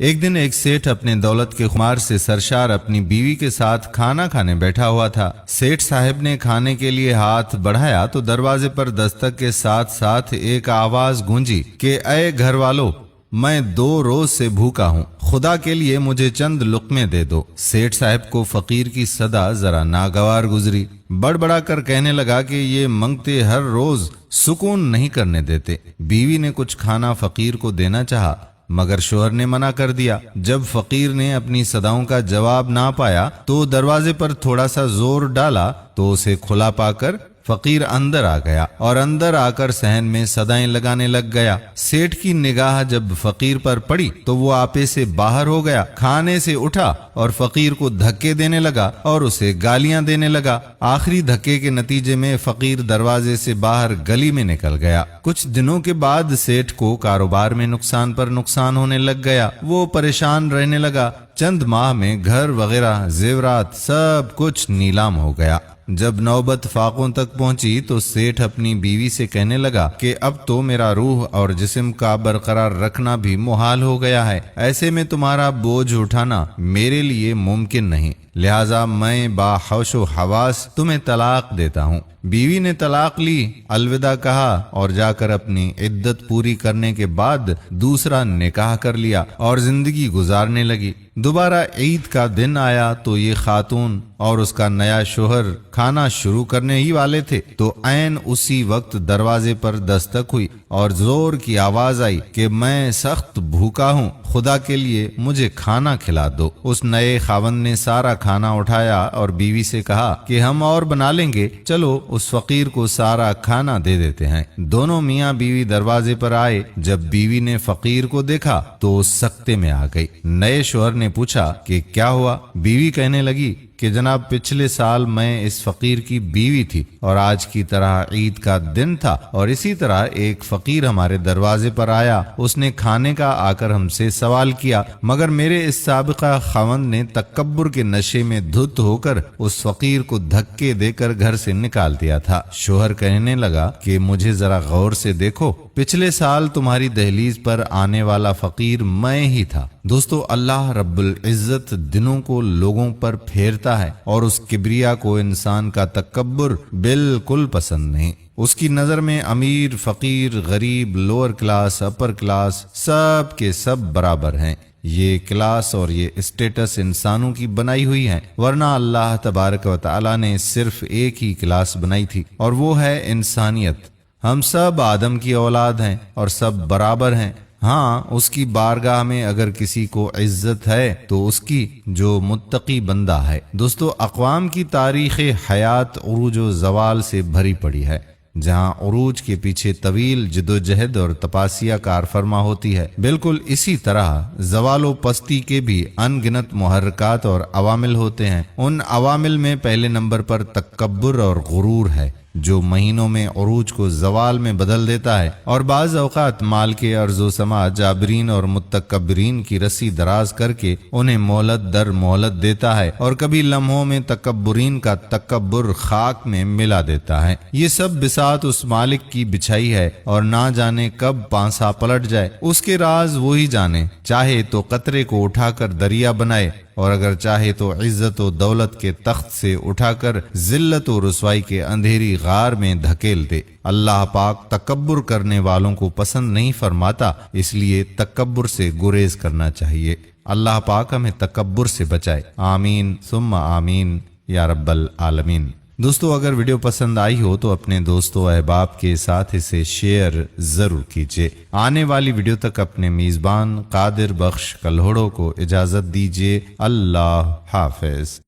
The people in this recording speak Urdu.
ایک دن ایک سیٹھ اپنے دولت کے خمار سے سرشار اپنی بیوی کے ساتھ کھانا کھانے بیٹھا ہوا تھا۔ سیٹھ صاحب نے کھانے کے لیے ہاتھ بڑھایا تو دروازے پر دستک کے ساتھ ساتھ ایک آواز گونجی کہ اے گھر والو، میں 2 روز سے بھوکا ہوں، خدا کے لیے مجھے چند لقمے دے دو۔ سیٹھ صاحب کو فقیر کی صدا ذرا ناگوار گزری، بڑبڑا کر کہنے لگا کہ یہ منگتے ہر روز سکون نہیں کرنے دیتے۔ بیوی نے کچھ کھانا فقیر کو دینا چاہا مگر شوہر نے منع کر دیا۔ جب فقیر نے اپنی صداؤں کا جواب نہ پایا تو دروازے پر تھوڑا سا زور ڈالا تو اسے کھلا پا کر فقیر اندر آ گیا اور اندر آ کر صحن میں صدائیں لگانے لگ گیا۔ سیٹھ کی نگاہ جب فقیر پر پڑی تو وہ آپے سے باہر ہو گیا، کھانے سے اٹھا اور فقیر کو دھکے دینے لگا اور اسے گالیاں دینے لگا۔ آخری دھکے کے نتیجے میں فقیر دروازے سے باہر گلی میں نکل گیا۔ کچھ دنوں کے بعد سیٹھ کو کاروبار میں نقصان پر نقصان ہونے لگ گیا، وہ پریشان رہنے لگا۔ چند ماہ میں گھر وغیرہ زیورات سب کچھ نیلام ہو گیا۔ جب نوبت فاقوں تک پہنچی تو سیٹھ اپنی بیوی سے کہنے لگا کہ اب تو میرا روح اور جسم کا برقرار رکھنا بھی محال ہو گیا ہے، ایسے میں تمہارا بوجھ اٹھانا میرے لیے ممکن نہیں، لہذا میں باحوش و حواس تمہیں طلاق دیتا ہوں۔ بیوی نے طلاق لی، الوداع کہا اور جا کر اپنی عدت پوری کرنے کے بعد دوسرا نکاح کر لیا اور زندگی گزارنے لگی۔ دوبارہ عید کا دن آیا تو یہ خاتون اور اس کا نیا شوہر کھانا شروع کرنے ہی والے تھے تو عین اسی وقت دروازے پر دستک ہوئی اور زور کی آواز آئی کہ میں سخت بھوکا ہوں، خدا کے لیے مجھے کھانا کھلا دو۔ اس نئے خاوند نے سارا کھانا اٹھایا اور بیوی سے کہا کہ ہم اور بنا لیں گے، چلو اس فقیر کو سارا کھانا دے دیتے ہیں۔ دونوں میاں بیوی دروازے پر آئے۔ جب بیوی نے فقیر کو دیکھا تو سکتے میں آ گئی۔ نئے شوہر نے پوچھا کہ کیا ہوا؟ بیوی کہنے لگی کہ جناب پچھلے سال میں اس فقیر کی بیوی تھی اور آج کی طرح عید کا دن تھا اور اسی طرح ایک فقیر ہمارے دروازے پر آیا، اس نے کھانے کا آ کر ہم سے سوال کیا مگر میرے اس سابقہ خاوند نے تکبر کے نشے میں دھت ہو کر اس فقیر کو دھکے دے کر گھر سے نکال دیا تھا۔ شوہر کہنے لگا کہ مجھے ذرا غور سے دیکھو، پچھلے سال تمہاری دہلیز پر آنے والا فقیر میں ہی تھا۔ دوستو، اللہ رب العزت دنوں کو لوگوں پر پھیرتا ہے اور اس کبریا کو انسان کا تکبر بالکل پسند نہیں۔ اس کی نظر میں امیر، فقیر، غریب، لوور کلاس، اپر کلاس سب کے سب برابر ہیں۔ یہ کلاس اور یہ اسٹیٹس انسانوں کی بنائی ہوئی ہیں، ورنہ اللہ تبارک و تعالی نے صرف ایک ہی کلاس بنائی تھی اور وہ ہے انسانیت۔ ہم سب آدم کی اولاد ہیں اور سب برابر ہیں۔ ہاں، اس کی بارگاہ میں اگر کسی کو عزت ہے تو اس کی جو متقی بندہ ہے۔ دوستو، اقوام کی تاریخ حیات عروج و زوال سے بھری پڑی ہے، جہاں عروج کے پیچھے طویل جدوجہد اور تپاسیا کار فرما ہوتی ہے، بالکل اسی طرح زوال و پستی کے بھی ان گنت محرکات اور عوامل ہوتے ہیں۔ ان عوامل میں پہلے نمبر پر تکبر اور غرور ہے، جو مہینوں میں عروج کو زوال میں بدل دیتا ہے اور بعض اوقات مال کے عرض و سما جابرین اور متکبرین کی رسی دراز کر کے انہیں مہلت در مہلت دیتا ہے اور کبھی لمحوں میں تکبرین کا تکبر خاک میں ملا دیتا ہے۔ یہ سب بساط اس مالک کی بچھائی ہے اور نہ جانے کب پانسا پلٹ جائے، اس کے راز وہی جانے۔ چاہے تو قطرے کو اٹھا کر دریا بنائے اور اگر چاہے تو عزت و دولت کے تخت سے اٹھا کر ذلت و رسوائی کے اندھیری غار میں دھکیل دے۔ اللہ پاک تکبر کرنے والوں کو پسند نہیں فرماتا، اس لیے تکبر سے گریز کرنا چاہیے۔ اللہ پاک ہمیں تکبر سے بچائے، آمین ثم آمین یا رب العالمین۔ دوستو، اگر ویڈیو پسند آئی ہو تو اپنے دوستوں احباب کے ساتھ اسے شیئر ضرور کیجیے۔ آنے والی ویڈیو تک اپنے میزبان قادر بخش کلہوڑوں کو اجازت دیجیے۔ اللہ حافظ۔